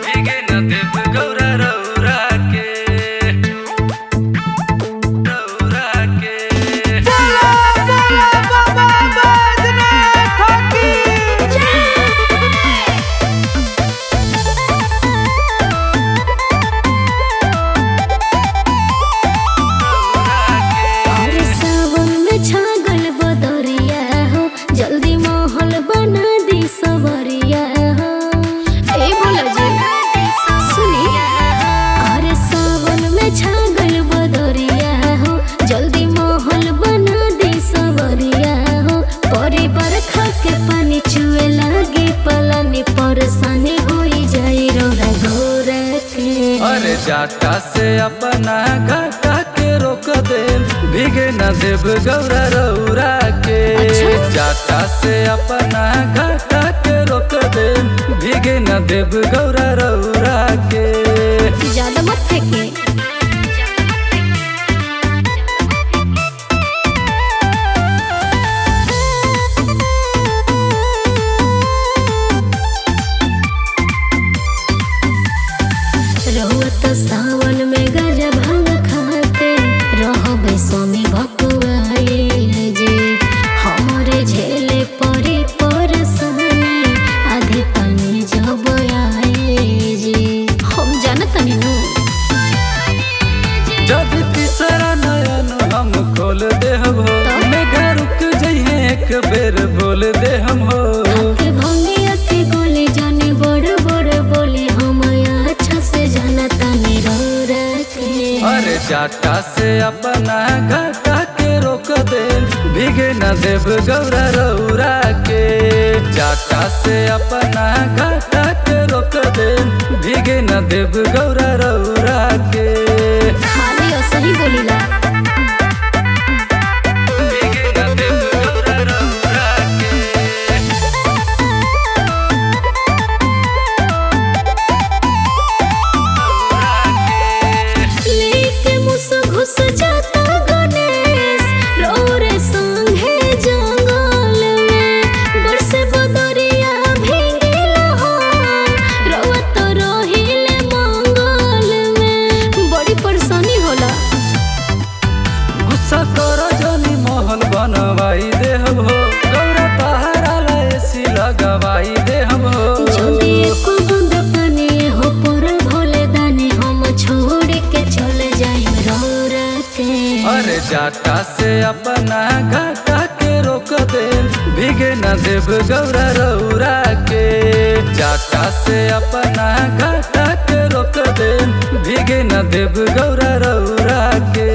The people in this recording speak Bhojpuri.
भीगे न देव गौरा रौरा के रौरा के। चलो चलो बाबा बैद्यनाथ की और सावन में छागल बदरिया हो, जल्दी महल बना दी सवरिया हो। ए बोला जी सुनी, और सावन में छागल बदरिया हो, जल्दी महल बना दी सवरिया हो। परी बरखा के पानी चुए लागे पलानी, परेशानी होई जाई रोरा घोरा के। अरे जाटा से अपना घाटा के रोक दे, भीगे न देव गौरा रौरा के। अच्छा। जाटा से अपना घाटा के रोक दे, भीगे न देव गौरा रौरा के। ज्यादा मत फेंके। रहुआ तो सावन में गजा भांग खाते, रहबे स्वामी भकुआइल जी। हमरे झेले परी परेशानी, आधे पानी जब आए जी। हम जानतनी नु जब तीसरा नयन हम खोल दे हो, मेघा रुक जइहे एक बेर बोल दे हम हो। के भंगिया के गोली जाने बड़ बड़ बोली, हम अच्छा से जानतनी रौरा के। अरे जाटा से अपना घाटा के रोक दे, भीगे न देव गौरा रौरा के। जाटा से अपना घाटा के रोक दे, भीगे न देव गौरा रौरा के। खाली असही बोलीला। भीगे न देव गौरा रौरा के। लेके मुस घुस जाता गणेश, रौरे संगे जंगल में। बरसे बदरिया भींगिला हो, रौआ तो रहिले मंगल में। बड़ी परेशानी होला। गुस्सा करो जनी महल बनवाई दे हो, गौरा पहाड़ा एसी लगवाई दे हो। जल्दी एको बूंद पानी हो परल भोले दानी, हम छोड़ के चले जाए रौरा के। अरे जाटा से अपना घाटा के रोक दे, भीगे न देव गौरा रौरा के। जाटा से अपना घाटा के रोक दे, भीगे न देव गौरा रौरा के।